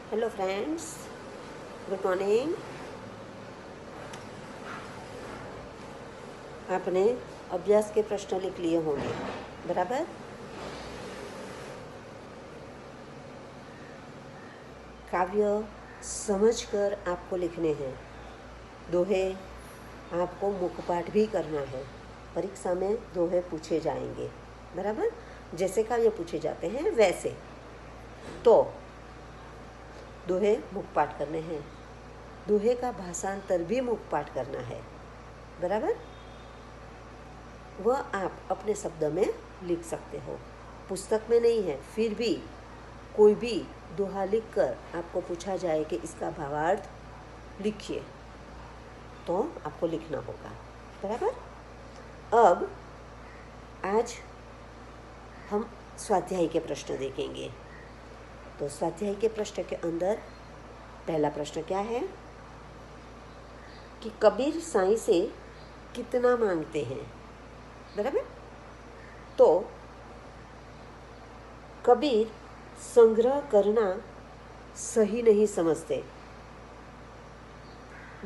Hello friends, good morning. आपने अभ्यास के प्रश्न लिख लिए होंगे, बराबर। काव्य समझकर आपको लिखने हैं। दोहे आपको मुखपाठ भी करना है। परीक्षा में दोहे पूछे जाएंगे, बराबर। जैसे काव्य पूछे जाते हैं वैसे तो दोहे मुखपाठ करने हैं। दोहे का भाषांतर भी मुखपाठ करना है, बराबर। वह आप अपने शब्द में लिख सकते हो, पुस्तक में नहीं है। फिर भी कोई भी दोहा लिखकर आपको पूछा जाए कि इसका भावार्थ लिखिए, तो आपको लिखना होगा, बराबर। अब आज हम स्वाध्याय के प्रश्न देखेंगे। तो स्वाध्याय के प्रश्न के अंदर पहला प्रश्न क्या है कि कबीर साईं से कितना मांगते हैं, बराबर। तो कबीर संग्रह करना सही नहीं समझते।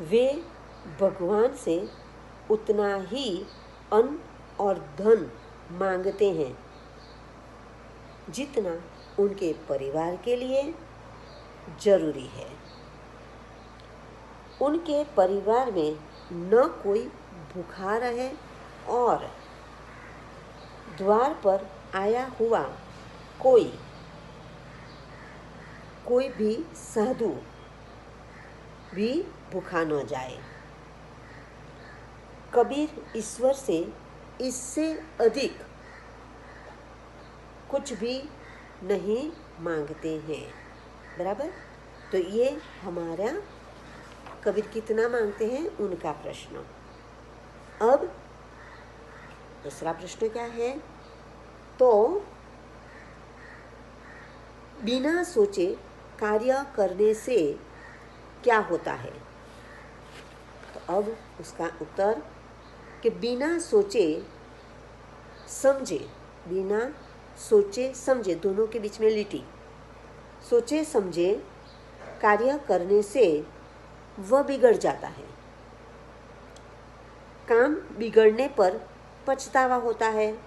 वे भगवान से उतना ही अन्न और धन मांगते हैं जितना उनके परिवार के लिए जरूरी है। उनके परिवार में न कोई भूखा रहे और द्वार पर आया हुआ कोई भी साधु भी भूखा न जाए। कबीर ईश्वर से इससे अधिक कुछ भी नहीं मांगते हैं, बराबर। तो ये हमारा कबीर कितना मांगते हैं उनका प्रश्न। अब दूसरा प्रश्न क्या है, तो बिना सोचे कार्य करने से क्या होता है। तो अब उसका उत्तर कि बिना सोचे समझे दोनों के बीच में लिटी, सोचे समझे कार्य करने से वह बिगड़ जाता है। काम बिगड़ने पर पछतावा होता है,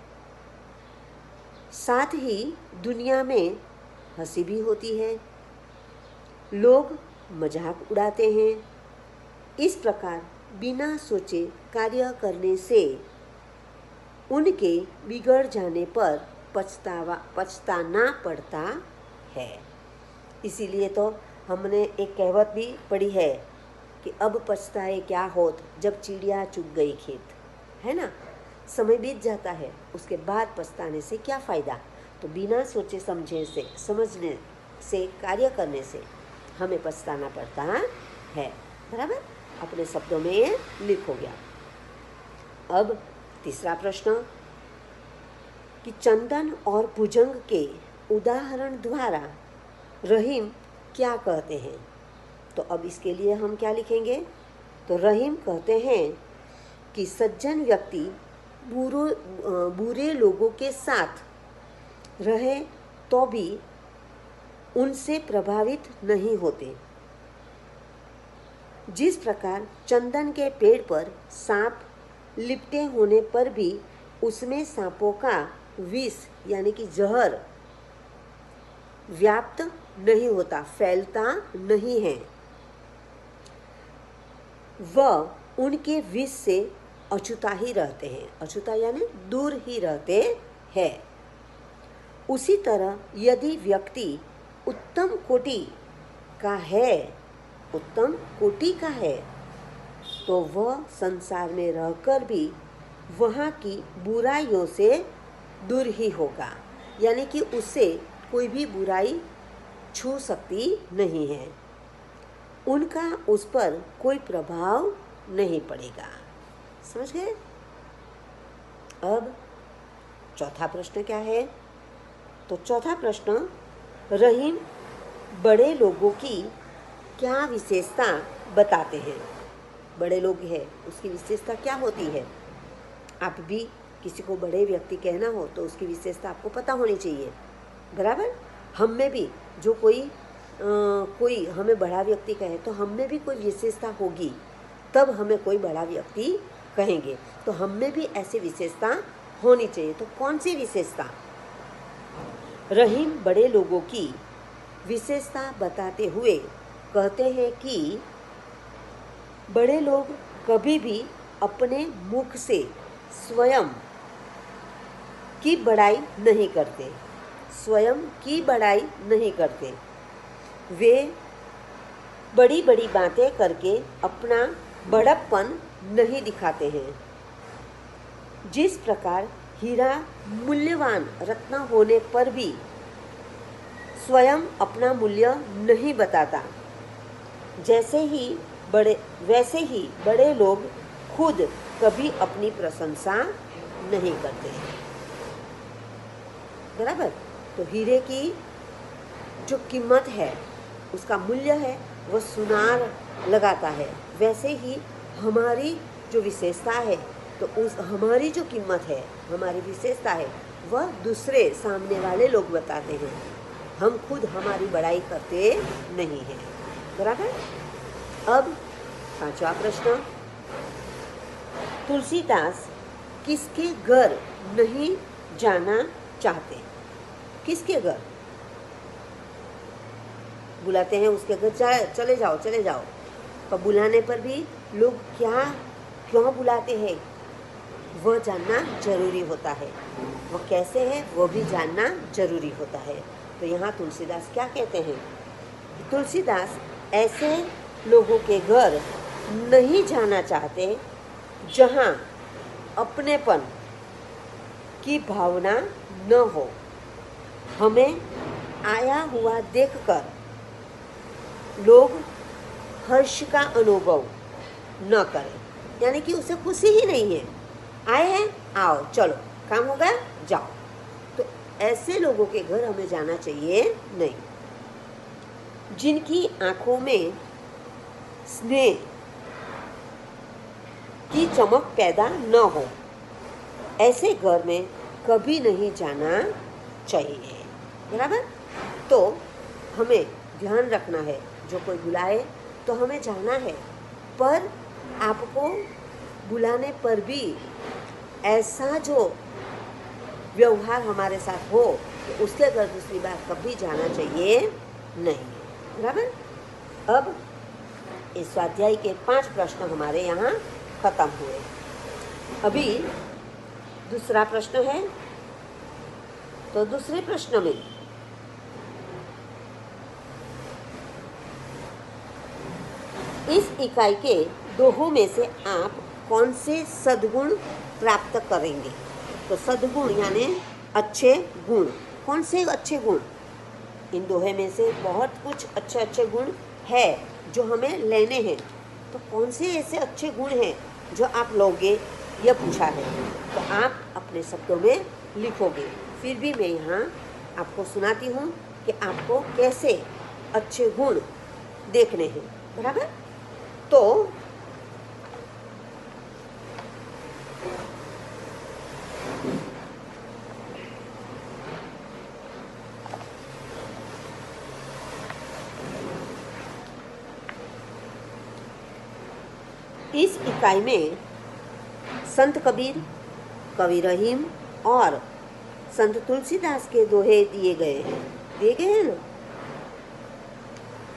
साथ ही दुनिया में हंसी भी होती है, लोग मजाक उड़ाते हैं। इस प्रकार बिना सोचे कार्य करने से उनके बिगड़ जाने पर पछताना पड़ता है। इसीलिए तो हमने एक कहावत भी पढ़ी है कि अब पछताए क्या होत जब चिड़िया चुग गई खेत, है ना। समय बीत जाता है, उसके बाद पछताने से क्या फ़ायदा। तो बिना सोचे समझने से कार्य करने से हमें पछताना पड़ता है, बराबर। अपने शब्दों में ये लिख हो गया। अब तीसरा प्रश्न कि चंदन और भुजंग के उदाहरण द्वारा रहीम क्या कहते हैं। तो अब इसके लिए हम क्या लिखेंगे, तो रहीम कहते हैं कि सज्जन व्यक्ति बुरे लोगों के साथ रहे तो भी उनसे प्रभावित नहीं होते। जिस प्रकार चंदन के पेड़ पर सांप लिपटे होने पर भी उसमें सांपों का विष यानी कि जहर व्याप्त नहीं होता, फैलता नहीं है, वह उनके विष से अछूता ही रहते हैं। अछूता यानी दूर ही रहते हैं। उसी तरह यदि व्यक्ति उत्तम कोटि का है तो वह संसार में रहकर भी वहाँ की बुराइयों से दूर ही होगा, यानी कि उससे कोई भी बुराई छू सकती नहीं है, उनका उस पर कोई प्रभाव नहीं पड़ेगा। समझ गए। अब चौथा प्रश्न क्या है, तो चौथा प्रश्न रहीम बड़े लोगों की क्या विशेषता बताते हैं। बड़े लोग हैं उसकी विशेषता क्या होती है। आप भी किसी को बड़े व्यक्ति कहना हो तो उसकी विशेषता आपको पता होनी चाहिए, बराबर। हम में भी जो कोई कोई हमें बड़ा व्यक्ति कहे तो हम में भी कोई विशेषता होगी, तब हमें कोई बड़ा व्यक्ति कहेंगे। तो हम में भी ऐसी विशेषता होनी चाहिए। तो कौन सी विशेषता? रहीम बड़े लोगों की विशेषता बताते हुए कहते हैं कि बड़े लोग कभी भी अपने मुख से स्वयं की बड़ाई नहीं करते, स्वयं की बड़ाई नहीं करते। वे बड़ी बड़ी बातें करके अपना बड़प्पन नहीं दिखाते हैं। जिस प्रकार हीरा मूल्यवान रत्न होने पर भी स्वयं अपना मूल्य नहीं बताता, वैसे ही बड़े लोग खुद कभी अपनी प्रशंसा नहीं करते। बराबर? तो हीरे की जो कीमत है, उसका मूल्य है, वो सुनार लगाता है। वैसे ही हमारी जो विशेषता है, तो उस हमारी जो कीमत है, हमारी विशेषता है, वह दूसरे सामने वाले लोग बताते हैं। हम खुद हमारी बड़ाई करते नहीं हैं। बराबर? अब 5वां प्रश्न, तुलसीदास किसके घर नहीं जाना चाहते? किसके घर? बुलाते हैं उसके घर, चले जाओ चले जाओ, पर बुलाने पर भी लोग क्यों बुलाते हैं, वह जानना जरूरी होता है। वह कैसे है, वो भी जानना जरूरी होता है। तो यहाँ तुलसीदास क्या कहते हैं? तुलसीदास ऐसे लोगों के घर नहीं जाना चाहते जहाँ अपनेपन की भावना न हो। हमें आया हुआ देखकर लोग हर्ष का अनुभव न करें, यानी कि उसे खुशी ही नहीं है। आए हैं, आओ, चलो, काम हो गया, जाओ। तो ऐसे लोगों के घर हमें जाना चाहिए नहीं। जिनकी आंखों में स्नेह की चमक पैदा न हो, ऐसे घर में कभी नहीं जाना चाहिए। बराबर? तो हमें ध्यान रखना है, जो कोई बुलाए तो हमें जाना है, पर आपको बुलाने पर भी ऐसा जो व्यवहार हमारे साथ हो, तो उसके घर दूसरी बार कभी जाना चाहिए नहीं। बराबर? अब इस स्वाध्याय के 5 प्रश्न हमारे यहाँ खत्म हुए। अभी दूसरा प्रश्न है। तो दूसरे प्रश्न में इस इकाई के दोहों में से आप कौन से सद्गुण प्राप्त करेंगे? तो सद्गुण यानी अच्छे गुण। कौन से अच्छे गुण? इन दोहे में से बहुत कुछ अच्छे अच्छे गुण है जो हमें लेने हैं। तो कौन से ऐसे अच्छे गुण हैं जो आप लोगे, यह पूछा है। तो आप अपने शब्दों में लिखोगे। फिर भी मैं यहाँ आपको सुनाती हूँ कि आपको कैसे अच्छे गुण देखने हैं। बराबर? तो इस इकाई में संत कबीर, कवि रहीम और संत तुलसीदास के दोहे दिए गए हैं ना।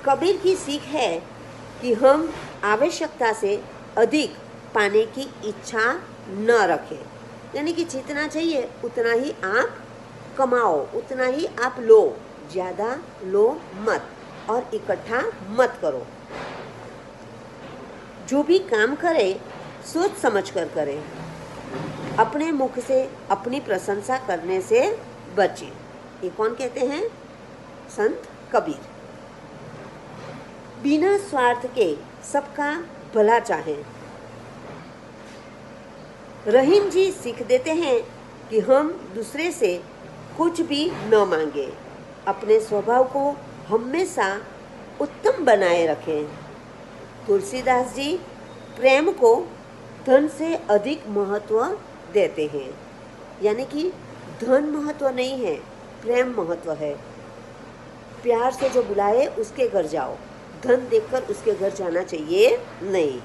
कबीर की सीख है कि हम आवश्यकता से अधिक पाने की इच्छा न रखें, यानी कि जितना चाहिए उतना ही आप कमाओ, उतना ही आप लो, ज़्यादा लो मत और इकट्ठा मत करो। जो भी काम करे सोच समझ कर करें। अपने मुख से अपनी प्रशंसा करने से बचें। ये कौन कहते हैं? संत कबीर। बिना स्वार्थ के सबका भला चाहें। रहीम जी सीख देते हैं कि हम दूसरे से कुछ भी न मांगे, अपने स्वभाव को हमेशा उत्तम बनाए रखें। तुलसीदास जी प्रेम को धन से अधिक महत्व देते हैं, यानी कि धन महत्व नहीं है, प्रेम महत्व है। प्यार से जो बुलाए उसके घर जाओ, धन देखकर उसके घर जाना चाहिए नहीं।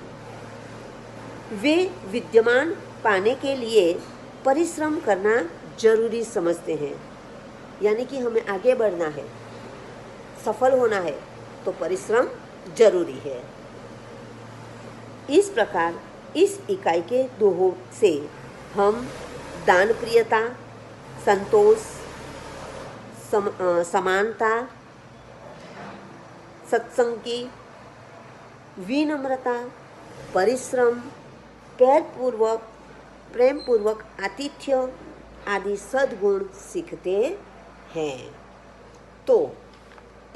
वे विद्यमान पाने के लिए परिश्रम करना जरूरी समझते हैं, यानी कि हमें आगे बढ़ना है, सफल होना है तो परिश्रम जरूरी है। इस प्रकार इस इकाई के दोहों से हम दान प्रियता, संतोष, समानता, सत्संग की, विनम्रता, परिश्रम, प्रेम पूर्वक आतिथ्य आदि सद्गुण सीखते हैं। तो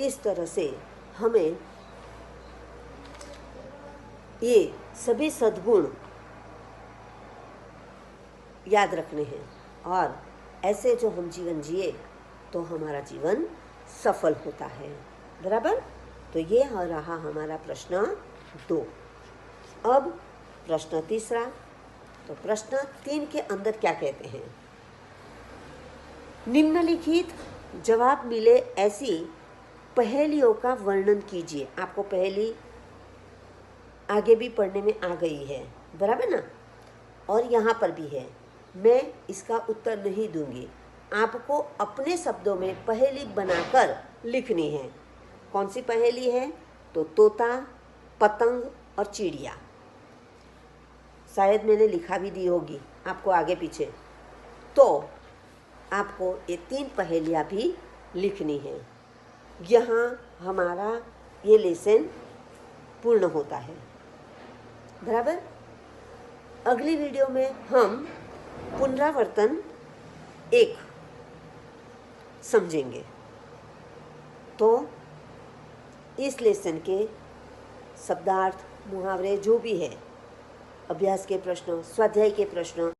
इस तरह से हमें ये सभी सद्गुण याद रखने हैं और ऐसे जो हम जीवन जिए तो हमारा जीवन सफल होता है। बराबर। तो ये रहा हमारा प्रश्न 2। अब प्रश्न 3। तो प्रश्न 3 के अंदर क्या कहते हैं? निम्नलिखित जवाब मिले ऐसी पहेलियों का वर्णन कीजिए। आपको पहेली आगे भी पढ़ने में आ गई है, बराबर ना, और यहाँ पर भी है। मैं इसका उत्तर नहीं दूंगी, आपको अपने शब्दों में पहेली बनाकर लिखनी है। कौन सी पहेली है? तो तोता, पतंग और चिड़िया। शायद मैंने लिखा भी दी होगी आपको आगे पीछे। तो आपको ये 3 पहेलियाँ भी लिखनी है। यहाँ हमारा ये लेसन पूर्ण होता है। बराबर। अगली वीडियो में हम पुनरावर्तन 1 समझेंगे। तो इस लेसन के शब्दार्थ, मुहावरे जो भी है, अभ्यास के प्रश्न, स्वाध्याय के प्रश्न